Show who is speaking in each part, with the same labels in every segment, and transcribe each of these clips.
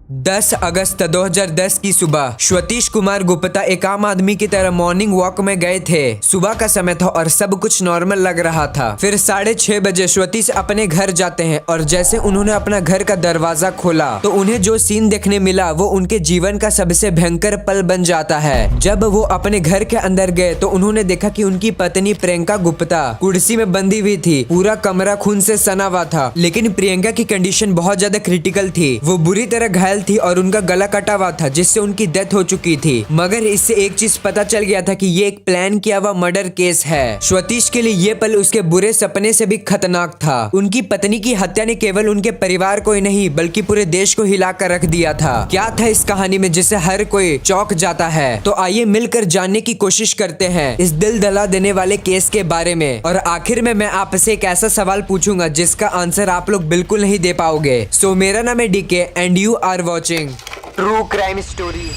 Speaker 1: 10 अगस्त 2010 की सुबह स्वतीश कुमार गुप्ता एक आम आदमी की तरह मॉर्निंग वॉक में गए थे। सुबह का समय था और सब कुछ नॉर्मल लग रहा था। फिर 6:30 बजे स्वतीश अपने घर जाते हैं और जैसे उन्होंने अपना घर का दरवाजा खोला तो उन्हें जो सीन देखने मिला वो उनके जीवन का सबसे भयंकर पल बन जाता है। जब वो अपने घर के अंदर गए तो उन्होंने देखा कि उनकी पत्नी प्रियंका गुप्ता कुर्सी में बंधी हुई थी। पूरा कमरा खून से सना हुआ था, लेकिन प्रियंका की कंडीशन बहुत ज्यादा क्रिटिकल थी। वो बुरी तरह घायल थी और उनका गला कटा हुआ था जिससे उनकी डेथ हो चुकी थी। मगर इससे एक चीज पता चल गया था कि ये एक प्लान किया हुआ मर्डर केस है। स्वतीश के लिए ये पल उसके बुरे सपने से भी खतरनाक था। उनकी पत्नी की हत्या ने केवल उनके परिवार को ही नहीं बल्कि पूरे देश को हिला कर रख दिया था। क्या था इस कहानी में जिससे हर कोई चौंक जाता है? तो आइए मिलकर जानने की कोशिश करते हैं इस दिल दहला देने वाले केस के बारे में। और आखिर में मैं आपसे एक ऐसा सवाल पूछूंगा जिसका आंसर आप लोग बिल्कुल नहीं दे पाओगे। सो मेरा नाम है DK and you are watching true crime story.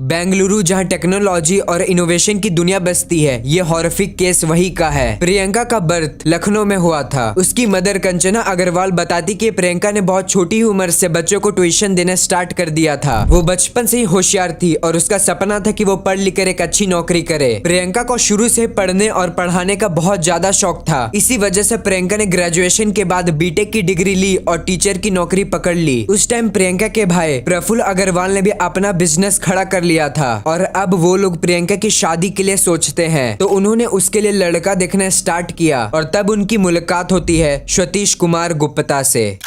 Speaker 1: Bengaluru, जहां टेक्नोलॉजी और इनोवेशन की दुनिया बसती है, ये हॉरिफिक केस वही का है। प्रियंका का बर्थ लखनऊ में हुआ था। उसकी मदर कंचना अग्रवाल बताती कि प्रियंका ने बहुत छोटी ही उम्र से बच्चों को ट्यूशन देना स्टार्ट कर दिया था। वो बचपन से ही होशियार थी और उसका सपना था कि वो पढ़ लिख कर एक अच्छी नौकरी करे। प्रियंका को शुरू से पढ़ने और पढ़ाने का बहुत ज्यादा शौक था। इसी वजह से प्रियंका ने ग्रेजुएशन के बाद बीटेक की डिग्री ली और टीचर की नौकरी पकड़ ली। उस टाइम प्रियंका के भाई प्रफुल्ल अग्रवाल ने भी अपना बिजनेस खड़ा कर लिया था और अब वो लोग प्रियंका की शादी के लिए सोचते हैं। तो उन्होंने उसके लिए लड़का देखना स्टार्ट किया और तब उनकी मुलाकात होती है स्वतीश कुमार गुप्ता से।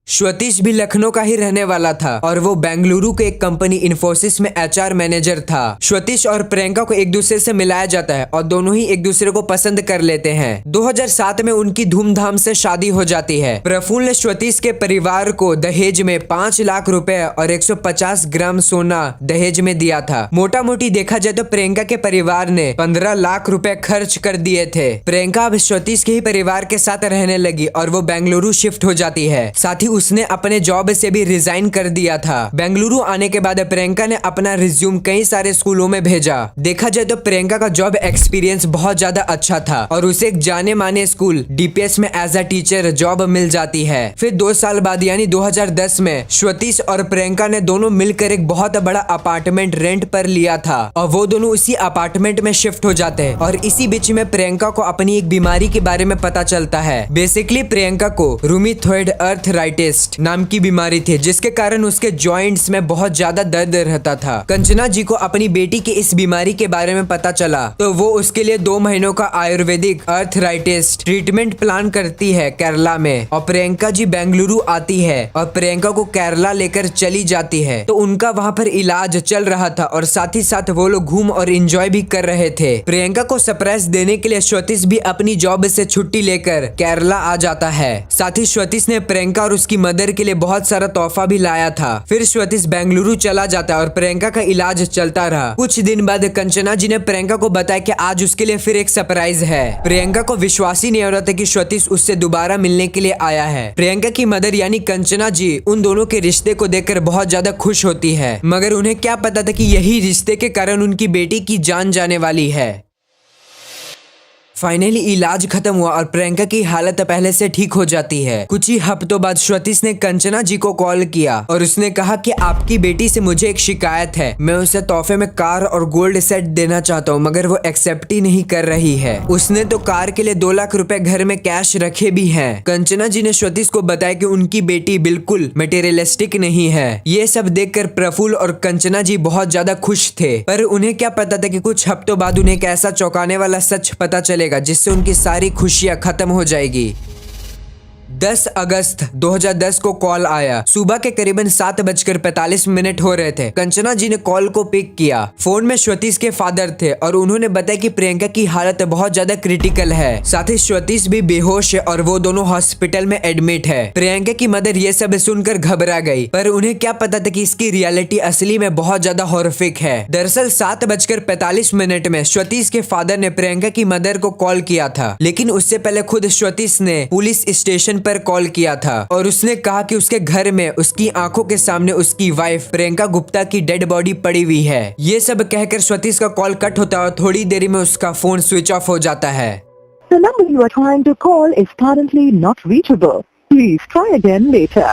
Speaker 1: स्वतीश भी लखनऊ का ही रहने वाला था और वो बेंगलुरु के एक कंपनी इन्फोसिस में एचआर मैनेजर था। स्वतीश और प्रियंका को एक दूसरे से मिलाया जाता है और दोनों ही एक दूसरे को पसंद कर लेते हैं। 2007 में उनकी धूमधाम से शादी हो जाती है। प्रफुल्ल ने स्वतीश के परिवार को दहेज में 5 लाख रुपए और 150 ग्राम सोना दहेज में दिया था। मोटा मोटी देखा जाए तो प्रियंका के परिवार ने 15 लाख रुपए खर्च कर दिए थे। प्रियंका अब स्वतीश के ही परिवार के साथ रहने लगी और वो बेंगलुरु शिफ्ट हो जाती है। साथ ही उसने अपने जॉब से भी रिजाइन कर दिया था। बेंगलुरु आने के बाद प्रियंका ने अपना रिज्यूम कई सारे स्कूलों में भेजा। देखा जाए तो प्रियंका का जॉब एक्सपीरियंस बहुत ज्यादा अच्छा था और उसे एक जाने माने स्कूल डीपीएस में एज अ टीचर जॉब मिल जाती है। फिर 2 साल बाद यानी 2010 में स्वतीश और प्रियंका ने दोनों मिलकर एक बहुत बड़ा अपार्टमेंट रेंट पर लिया था और वो दोनों उसी अपार्टमेंट में शिफ्ट हो जाते हैं। और इसी बीच में प्रियंका को अपनी एक बीमारी के बारे में पता चलता है। बेसिकली प्रियंका को रूमेटॉइड आर्थराइटिस नाम की बीमारी थी जिसके कारण उसके जॉइंट्स में बहुत ज्यादा दर्द रहता था। कंचना जी को अपनी बेटी की इस बीमारी के बारे में पता चला तो वो उसके लिए 2 महीनों का आयुर्वेदिक आर्थराइटिस ट्रीटमेंट प्लान करती है केरला में। और प्रियंका जी बेंगलुरु आती है और प्रियंका को केरला लेकर चली जाती है। तो उनका वहाँ पर इलाज चल रहा था और साथ ही साथ वो लोग घूम और एंजॉय भी कर रहे थे। प्रियंका को सरप्राइज देने के लिए स्वतीश भी अपनी जॉब से छुट्टी लेकर केरला आ जाता है। साथ ही स्वतीश ने प्रियंका और उसकी मदर के लिए बहुत सारा तोहफा भी लाया था। फिर स्वतीश बेंगलुरु चला जाता है और प्रियंका का इलाज चलता रहा। कुछ दिन बाद कंचना जी ने प्रियंका को बताया कि आज उसके लिए फिर एक सरप्राइज है। प्रियंका को विश्वास ही नहीं हो रहा था कि स्वतीश उससे दोबारा मिलने के लिए आया है। प्रियंका की मदर यानी कंचना जी उन दोनों के रिश्ते को देखकर बहुत ज्यादा खुश होती है, मगर उन्हें क्या पता था कि यही रिश्ते के कारण उनकी बेटी की जान जाने वाली है। फाइनली इलाज खत्म हुआ और प्रियंका की हालत पहले से ठीक हो जाती है। कुछ ही हफ्तों बाद स्वतीश ने कंचना जी को कॉल किया और उसने कहा कि आपकी बेटी से मुझे एक शिकायत है। मैं उसे तोहफे में कार और गोल्ड सेट देना चाहता हूँ मगर वो एक्सेप्ट ही नहीं कर रही है। उसने तो कार के लिए 2 लाख रुपए घर में कैश रखे भी हैं। कंचना जी ने स्वतीश को बताया कि उनकी बेटी बिल्कुल मटेरियलिस्टिक नहीं है। ये सब देखकर प्रफुल्ल और कंचना जी बहुत ज्यादा खुश थे, पर उन्हें क्या पता था कि कुछ हफ्तों बाद उन्हें एक ऐसा चौंकाने वाला सच पता चलेगा जिससे उनकी सारी खुशियां खत्म हो जाएगी। 10 अगस्त 2010 को कॉल आया। सुबह के करीबन 7:45 हो रहे थे। कंचना जी ने कॉल को पिक किया। फोन में स्वतीश के फादर थे और उन्होंने बताया कि प्रियंका की हालत बहुत ज्यादा क्रिटिकल है। साथ ही स्वतीश भी बेहोश है और वो दोनों हॉस्पिटल में एडमिट है। प्रियंका की मदर ये सब सुनकर घबरा गई, पर उन्हें क्या पता था कि इसकी रियलिटी असली में बहुत ज्यादा हॉरिफिक है। दरअसल 7:45 में स्वतीश के फादर ने प्रियंका की मदर को कॉल किया था, लेकिन उससे पहले खुद स्वतीश ने पुलिस स्टेशन पर कॉल किया था और उसने कहा कि उसके घर में उसकी आंखों के सामने उसकी वाइफ प्रियंका गुप्ता की डेड बॉडी पड़ी हुई है। ये सब कहकर स्वतीश का कॉल कट होता है और थोड़ी देरी में उसका फोन स्विच ऑफ हो जाता है।
Speaker 2: The number you are trying to call is currently not reachable. Please try again later.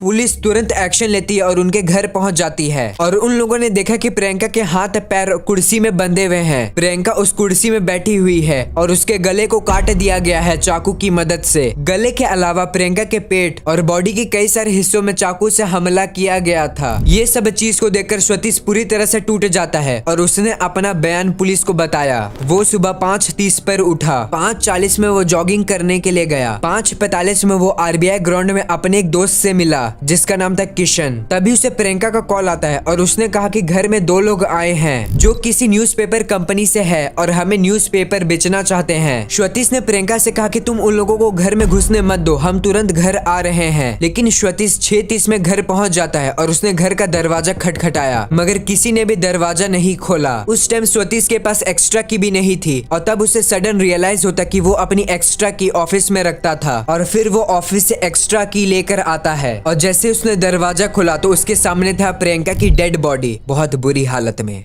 Speaker 1: Police तुरंत एक्शन लेती है और उनके घर पहुंच जाती है और उन लोगों ने देखा कि प्रियंका के हाथ पैर कुर्सी में बंधे हुए हैं। प्रियंका उस कुर्सी में बैठी हुई है और उसके गले को काट दिया गया है चाकू की मदद से। गले के अलावा प्रियंका के पेट और बॉडी के कई सारे हिस्सों में चाकू से हमला किया गया था। ये सब चीज को देखकर स्वतीश पूरी तरह से टूट जाता है और उसने अपना बयान पुलिस को बताया। वो सुबह 5:30 पर उठा, 5:40 में वो जॉगिंग करने के लिए गया, 5:45 में वो RBI ग्राउंड में अपने एक दोस्त से मिला जिसका नाम था किशन। तभी उसे प्रियंका का कॉल आता है और उसने कहा कि घर में 2 लोग आए हैं जो किसी न्यूज़पेपर कंपनी से है और हमें न्यूज़पेपर बेचना चाहते हैं। स्वतीश ने प्रियंका से कहा कि तुम उन लोगों को घर में घुसने मत दो, हम तुरंत घर आ रहे हैं। लेकिन स्वतीश 6:30 में घर पहुंच जाता है और उसने घर का दरवाजा खटखटाया मगर किसी ने भी दरवाजा नहीं खोला। उस टाइम स्वतीश के पास एक्स्ट्रा की भी नहीं थी और तब उसे सडन रियलाइज होता कि वो अपनी एक्स्ट्रा की ऑफिस में रखता था और फिर वो ऑफिस से एक्स्ट्रा की लेकर आता है और जैसे उसने दरवाजा खोला तो उसके सामने था प्रियंका की डेड बॉडी, बहुत बुरी हालत में।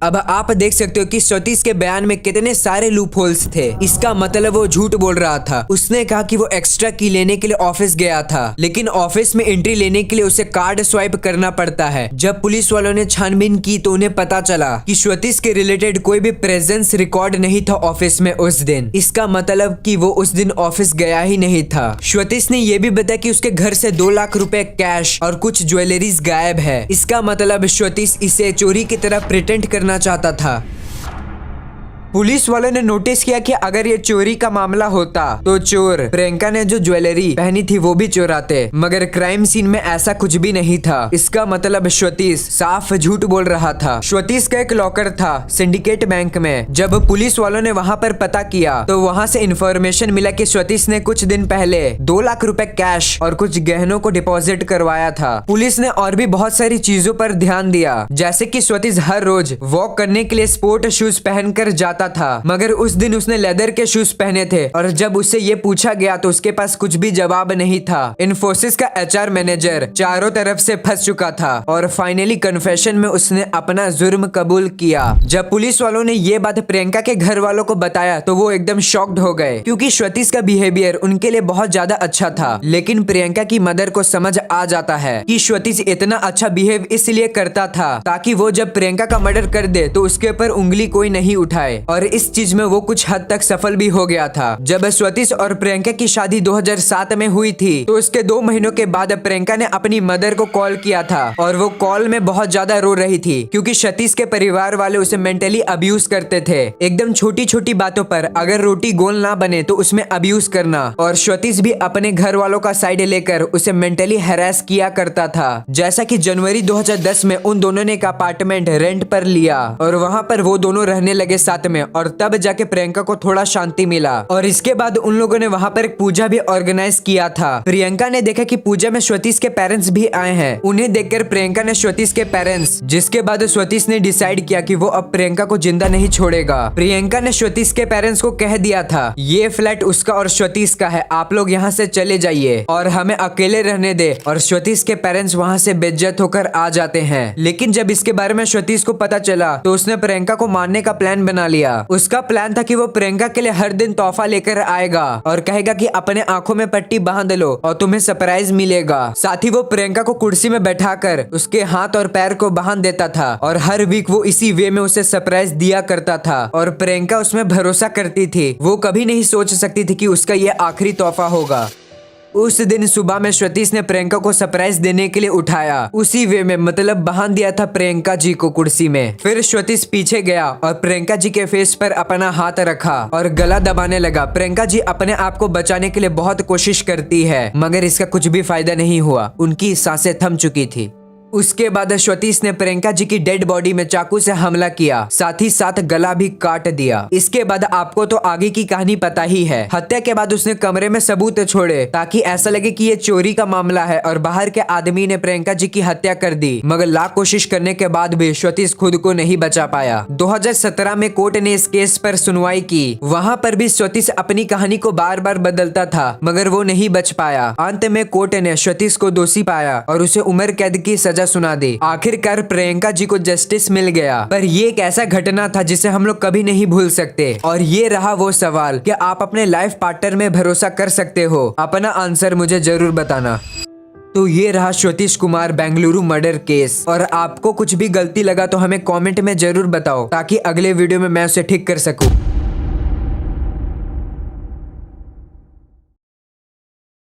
Speaker 1: अब आप देख सकते हो कि स्वतीश के बयान में कितने सारे लूप होल्स थे। इसका मतलब वो झूठ बोल रहा था। उसने कहा कि वो एक्स्ट्रा की लेने के लिए ऑफिस गया था लेकिन ऑफिस में एंट्री लेने के लिए उसे कार्ड स्वाइप करना पड़ता है। जब पुलिस वालों ने छानबीन की तो उन्हें पता चला कि स्वतीश के रिलेटेड कोई भी प्रेजेंस रिकॉर्ड नहीं था ऑफिस में उस दिन। इसका मतलब कि वो उस दिन ऑफिस गया ही नहीं था। स्वतीश ने यह भी बताया कि उसके घर से 2 लाख रुपए कैश और कुछ ज्वेलरीज गायब है। इसका मतलब स्वतीश इसे चोरी की तरह प्रिटेंड करना चाहता था। पुलिस वालों ने नोटिस किया कि अगर ये चोरी का मामला होता तो चोर प्रियंका ने जो ज्वेलरी पहनी थी वो भी चुराते, मगर क्राइम सीन में ऐसा कुछ भी नहीं था। इसका मतलब स्वतीश साफ झूठ बोल रहा था। स्वतीश का एक लॉकर था सिंडिकेट बैंक में। जब पुलिस वालों ने वहां पर पता किया तो वहां से इंफॉर्मेशन मिला कि स्वतीश ने कुछ दिन पहले 2 लाख रुपए कैश और कुछ गहनों को डिपॉजिट करवाया था। पुलिस ने और भी बहुत सारी चीजों पर ध्यान दिया, जैसे कि स्वतीश हर रोज वॉक करने के लिए स्पोर्ट शूज पहनकर जाता था, मगर उस दिन उसने लेदर के शूज पहने थे और जब उससे ये पूछा गया तो उसके पास कुछ भी जवाब नहीं था। इन्फोसिस का HR मैनेजर चारों तरफ से फंस चुका था और फाइनली कन्फेशन में उसने अपना जुर्म कबूल किया। जब पुलिस वालों ने ये बात प्रियंका के घर वालों को बताया तो वो एकदम शॉक्ड हो गए क्योंकि स्वतीश का बिहेवियर उनके लिए बहुत ज्यादा अच्छा था। लेकिन प्रियंका की मदर को समझ आ जाता है कि स्वतीश इतना अच्छा बिहेव इसलिए करता था ताकि वो जब प्रियंका का मर्डर कर दे तो उसके ऊपर उंगली कोई नहीं उठाए और इस चीज में वो कुछ हद तक सफल भी हो गया था। जब स्वतीश और प्रियंका की शादी 2007 में हुई थी तो उसके 2 महीनों के बाद प्रियंका ने अपनी मदर को कॉल किया था और वो कॉल में बहुत ज्यादा रो रही थी क्योंकि स्वतीश के परिवार वाले उसे मेंटली अब्यूज करते थे। एकदम छोटी छोटी बातों पर अगर रोटी गोल ना बने तो उसमें अब्यूज करना, और स्वतीश भी अपने घर वालों का साइड लेकर उसे मेंटली हैरेस किया करता था। जैसा कि जनवरी 2010 में उन दोनों ने एक अपार्टमेंट रेंट पर लिया और वहां पर वो दोनों रहने लगे साथ में और तब जाके प्रियंका को थोड़ा शांति मिला। और इसके बाद उन लोगों ने वहां पर एक पूजा भी ऑर्गेनाइज किया था। प्रियंका ने देखा कि पूजा में स्वतीश के पेरेंट्स भी आए हैं। उन्हें देखकर प्रियंका ने स्वतीश के पेरेंट्स, जिसके बाद स्वतीश ने डिसाइड किया कि वो अब प्रियंका को जिंदा नहीं छोड़ेगा। प्रियंका ने स्वतीश के पेरेंट्स को कह दिया था ये फ्लैट उसका और स्वतीश का है, आप लोग यहाँ से चले जाइए और हमें अकेले रहने दे। और स्वतीश के पेरेंट्स वहाँ से बेइज्जत होकर आ जाते हैं। लेकिन जब इसके बारे में स्वतीश को पता चला तो उसने प्रियंका को मारने का प्लान बना लिया। उसका प्लान था कि वो प्रियंका के लिए हर दिन तोहफा लेकर आएगा और कहेगा कि अपने आंखों में पट्टी बांध लो और तुम्हें सरप्राइज मिलेगा। साथ ही वो प्रियंका को कुर्सी में बैठाकर उसके हाथ और पैर को बांध देता था और हर वीक वो इसी वे में उसे सरप्राइज दिया करता था और प्रियंका उसमें भरोसा करती थी। वो कभी नहीं सोच सकती थी कि उसका ये आखिरी तोहफा होगा। उस दिन सुबह में स्वतीश ने प्रियंका को सरप्राइज देने के लिए उठाया, उसी वे में मतलब बांध दिया था प्रियंका जी को कुर्सी में। फिर स्वतीश पीछे गया और प्रियंका जी के फेस पर अपना हाथ रखा और गला दबाने लगा। प्रियंका जी अपने आप को बचाने के लिए बहुत कोशिश करती है मगर इसका कुछ भी फायदा नहीं हुआ, उनकी सांसें थम चुकी थी। उसके बाद स्वतीश ने प्रियंका जी की डेड बॉडी में चाकू से हमला किया, साथ ही साथ गला भी काट दिया। इसके बाद आपको तो आगे की कहानी पता ही है। हत्या के बाद उसने कमरे में सबूत छोड़े ताकि ऐसा लगे कि ये चोरी का मामला है और बाहर के आदमी ने प्रियंका जी की हत्या कर दी, मगर लाख कोशिश करने के बाद भी स्वतीश खुद को नहीं बचा पाया। 2017 में कोर्ट ने इस केस पर सुनवाई की। वहाँ पर भी स्वतीश अपनी कहानी को बार बार बदलता था मगर वो नहीं बच पाया। अंत में कोर्ट ने स्वतीश को दोषी पाया और उसे उम्र कैद की सजा सजा सुना दी। आखिरकार प्रियंका जी को जस्टिस मिल गया। पर ये एक ऐसा घटना था जिसे हम लोग कभी नहीं भूल सकते। और ये रहा वो सवाल कि आप अपने लाइफ पार्टनर में भरोसा कर सकते हो? अपना आंसर मुझे जरूर बताना। तो ये रहा श्रुतिश कुमार बेंगलुरु मर्डर केस। और आपको कुछ भी गलती लगा तो हमें कमेंट में जरूर बताओ, ताकि अगले वीडियो में मैं उसे ठीक कर सकूं।